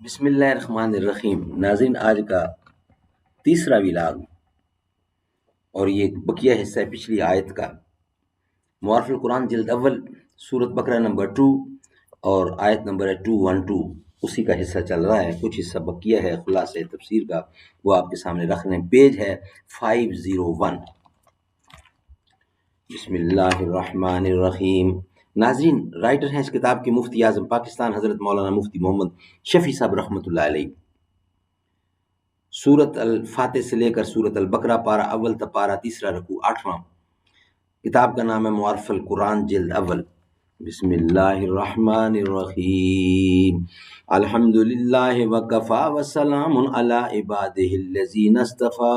بسم اللہ الرحمن الرحیم۔ ناظرین، آج کا تیسرا ولاگ اور یہ بقیہ حصہ ہے پچھلی آیت کا۔ معارف القرآن جلد اول سورت بقرہ نمبر 2 اور آیت نمبر ہے 212، اسی کا حصہ چل رہا ہے۔ کچھ حصہ بقیہ ہے خلاصہ تفسیر کا، وہ آپ کے سامنے رکھ رہے ہیں۔ پیج ہے 501۔ بسم اللہ الرحمن الرحیم۔ ناظرین، رائٹر ہیں اس کتاب کے مفتی اعظم پاکستان حضرت مولانا مفتی محمد شفیع صاحب رحمۃ اللہ علیہ۔ سورت الفاتح سے لے کر سورت البقرہ پارہ اول تا پارہ تیسرا رکوع 8واں۔ کتاب کا نام ہے معارف القرآن جلد اول۔ بسم اللہ الرحمن الرحیم۔ الحمد للہ وکفی وسلام علی عبادہ الذین اصطفی۔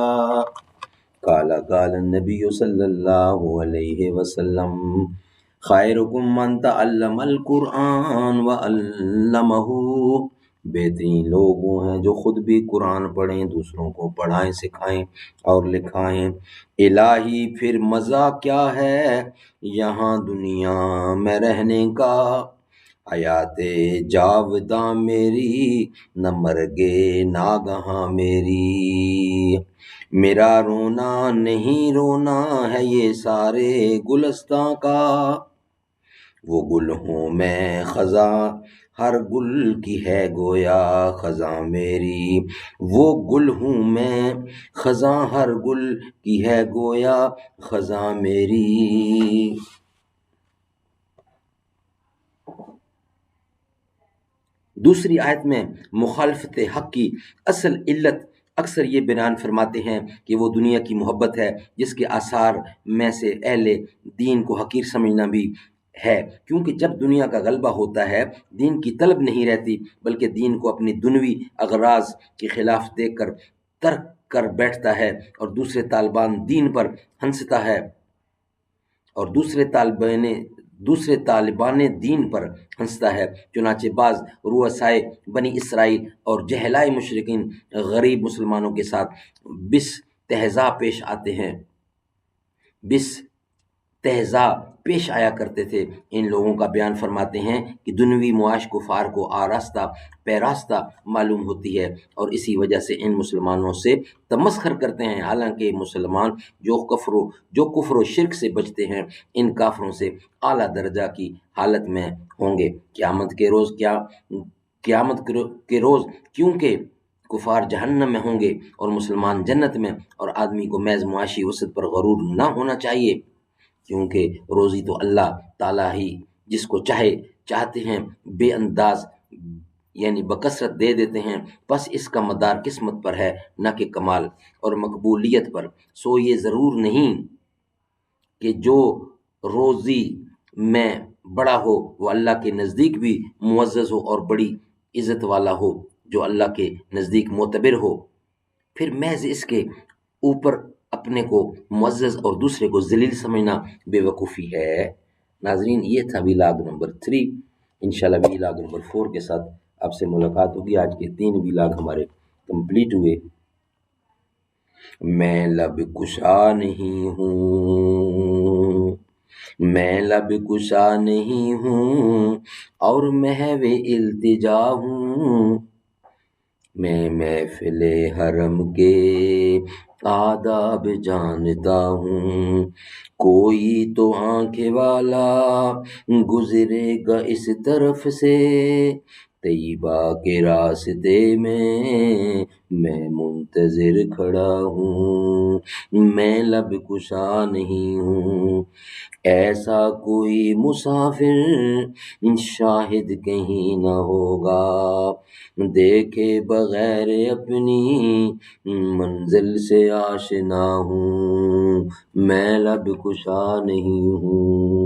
قال النبی صلی اللہ علیہ وسلم خیرکم من تعلم القرآن وعلمہ۔ بہترین لوگ وہ ہیں جو خود بھی قرآن پڑھیں، دوسروں کو پڑھائیں، سکھائیں اور لکھائیں۔ الہی پھر مزہ کیا ہے یہاں دنیا میں رہنے کا، حیات جاوداں میری نہ مرگے ناگہاں میری۔ میرا رونا نہیں رونا ہے یہ سارے گلستاں کا، وہ گل ہوں میں خزاں ہر گل کی ہے گویا خزاں میری۔ وہ گل ہوں میں خزاں ہر گل کی ہے گویا خزاں میری۔ دوسری آیت میں مخالفت حق کی اصل علت اکثر یہ بیان فرماتے ہیں کہ وہ دنیا کی محبت ہے، جس کے آثار میں سے اہل دین کو حقیر سمجھنا بھی ہے، کیونکہ جب دنیا کا غلبہ ہوتا ہے دین کی طلب نہیں رہتی، بلکہ دین کو اپنی دنوی اغراض کے خلاف دیکھ کر ترک کر بیٹھتا ہے اور دوسرے طالبان دین پر ہنستا ہے اور دوسرے طالبان دین پر ہنستا ہے۔ چنانچہ بعض رؤسائے بنی اسرائیل اور جہلائے مشرکین غریب مسلمانوں کے ساتھ بس تہزا پیش آیا کرتے تھے۔ ان لوگوں کا بیان فرماتے ہیں کہ دنوی معاش کفار کو آراستہ پیراستہ معلوم ہوتی ہے اور اسی وجہ سے ان مسلمانوں سے تمسخر کرتے ہیں، حالانکہ مسلمان جو کفر و شرک سے بچتے ہیں ان کافروں سے اعلیٰ درجہ کی حالت میں ہوں گے قیامت کے روز، کیونکہ کفار جہنم میں ہوں گے اور مسلمان جنت میں۔ اور آدمی کو محض معاشی وسعت پر غرور نہ ہونا چاہیے، کیونکہ روزی تو اللہ تعالیٰ ہی جس کو چاہتے ہیں بے انداز یعنی بکثرت دے دیتے ہیں، بس اس کا مدار قسمت پر ہے نہ کہ کمال اور مقبولیت پر۔ سو یہ ضرور نہیں کہ جو روزی میں بڑا ہو وہ اللہ کے نزدیک بھی معزز ہو اور بڑی عزت والا ہو، جو اللہ کے نزدیک معتبر ہو، پھر محض اس کے اوپر اپنے کو معزز اور دوسرے کو ذلیل سمجھنا بے وقوفی ہے۔ ناظرین، یہ تھا ولاگ نمبر 3۔ انشاءاللہ ولاگ نمبر 4 کے ساتھ آپ سے ملاقات ہوگی۔ آج کے 3 ولاگ ہمارے کمپلیٹ ہوئے۔ میں لب کشا نہیں ہوں، میں لب کشا نہیں ہوں اور محو التجا ہوں، میں محفل حرم کے آداب جانتا ہوں، کوئی تو آنکھ والا گزرے گا اس طرف سے، طیبہ کے راستے میں منتظر کھڑا ہوں، میں لب کشا نہیں ہوں۔ ایسا کوئی مسافر شاہد کہیں نہ ہوگا، دیکھے بغیر اپنی منزل سے آشنا ہوں، میں لب کشا نہیں ہوں۔